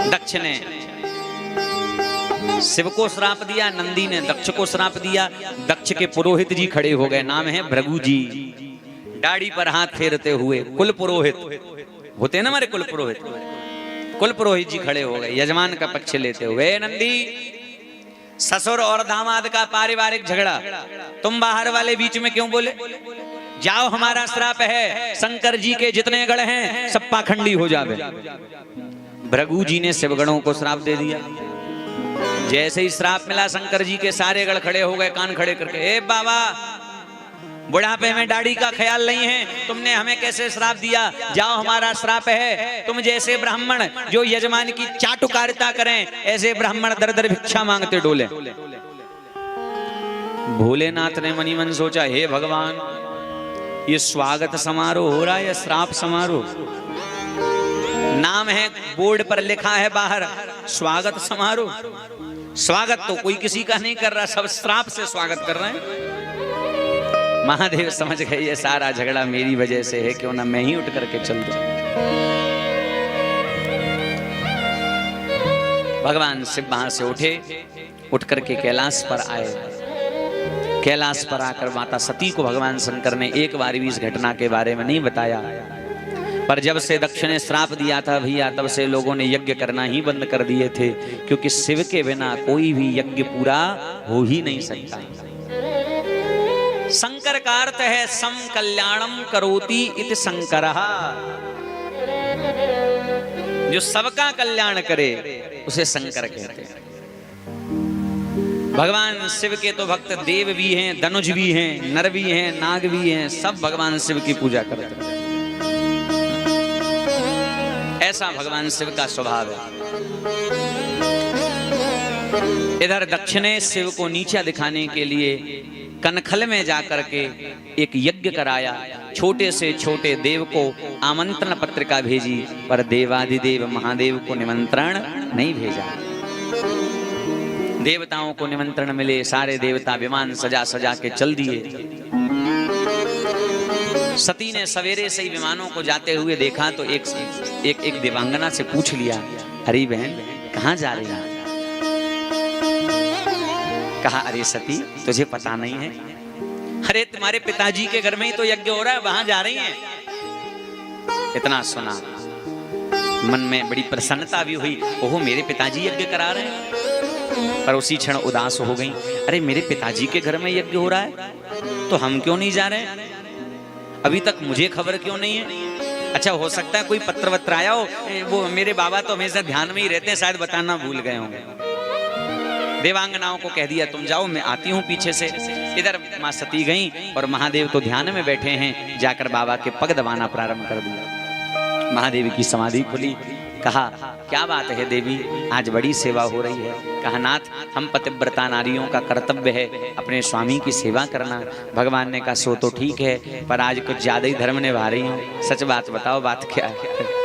दक्ष ने शिव को श्राप दिया, नंदी ने दक्ष को श्राप दिया। दक्ष के पुरोहित जी खड़े हो गए, नाम है भृगु जी। दाढ़ी पर हाथ फेरते हुए कुल पुरोहित होते हैं ना हमारे कुल पुरोहित, कुल पुरोहित जी खड़े हो गए यजमान का पक्ष लेते हुए। नंदी, ससुर और दामाद का पारिवारिक झगड़ा, तुम बाहर वाले बीच में क्यों बोले? जाओ, हमारा श्राप है, शंकर जी के जितने गण हैं सब पाखंडी हो जावे। भृगु जी ने शिवगणों को श्राप दे दिया। जैसे ही श्राप मिला, शंकर जी के सारे गण खड़े हो गए कान खड़े करके। ए बाबा, बुढ़ापे में दाढ़ी का ख्याल नहीं है, तुमने हमें कैसे श्राप दिया? जाओ, हमारा श्राप है, तुम जैसे ब्राह्मण जो यजमान की चाटुकारिता करें, ऐसे ब्राह्मण दर दर भिक्षा मांगते डोले। भोलेनाथ ने मनी मन सोचा, हे भगवान, ये स्वागत समारोह हो रहा है या श्राप समारोह? नाम है, बोर्ड पर लिखा है बाहर, स्वागत समारोह। स्वागत तो कोई किसी का नहीं कर रहा, सब श्राप से स्वागत कर रहे हैं। महादेव समझ गए ये सारा झगड़ा मेरी वजह से है, क्यों ना मैं ही उठ करके चल दूं। भगवान शिव वहां से उठे, उठ करके कैलाश पर आए। कैलाश पर आकर माता सती को भगवान शंकर ने एक बार भी इस घटना के बारे में नहीं बताया, पर जब से दक्ष ने श्राप दिया था भैया, तब से लोगों ने यज्ञ करना ही बंद कर दिए थे, क्योंकि शिव के बिना कोई भी यज्ञ पूरा हो ही नहीं सकता। शंकर का अर्थ है सम कल्याणम करोति इति शंकरः, जो सबका कल्याण करे उसे शंकर कहते हैं। भगवान शिव के तो भक्त देव भी हैं, धनुष भी हैं, नर भी हैं, नाग भी हैं, सब भगवान शिव की पूजा करते हैं। ऐसा भगवान शिव का स्वभाव है। इधर दक्ष ने शिव को नीचा दिखाने के लिए कनखल में जाकर के एक यज्ञ कराया। छोटे से छोटे देव को आमंत्रण पत्रिका भेजी, पर देवाधिदेव महादेव को निमंत्रण नहीं भेजा। देवताओं को निमंत्रण मिले, सारे देवता विमान सजा सजा के चल दिए। सती ने सवेरे से ही विमानों को जाते हुए देखा तो एक देवांगना से पूछ लिया, अरे बहन कहाँ जा रही है? कहा, अरे सती तुझे पता नहीं है? अरे तुम्हारे पिताजी के घर में ही तो यज्ञ हो रहा है, वहां जा रही हैं। इतना सुना, मन में बड़ी प्रसन्नता भी हुई, ओहो मेरे पिताजी यज्ञ करा रहे हैं। पर उसी क्षण उदास हो गई, अरे मेरे पिताजी के घर में यज्ञ हो रहा है तो हम क्यों नहीं जा रहे हैं? अभी तक मुझे खबर क्यों नहीं है? अच्छा, हो सकता है कोई पत्र वत्र आया हो, वो मेरे बाबा तो हमेशा ध्यान में ही रहते हैं, शायद बताना भूल गए होंगे। देवांगनाओं को कह दिया, तुम जाओ, मैं आती हूँ पीछे से। इधर माँ सती गई और महादेव तो ध्यान में बैठे हैं, जाकर बाबा के पग दबाना प्रारंभ कर दिया। महादेव की समाधि खुली। कहा, क्या बात है देवी, आज बड़ी सेवा हो रही है? कहा, नाथ, हम पतिव्रता नारियों का कर्तव्य है अपने स्वामी की सेवा करना। भगवान ने कहा, सो तो ठीक है, पर आज कुछ ज्यादा ही धर्म निभा रही हूँ, सच बात बताओ, बात क्या है?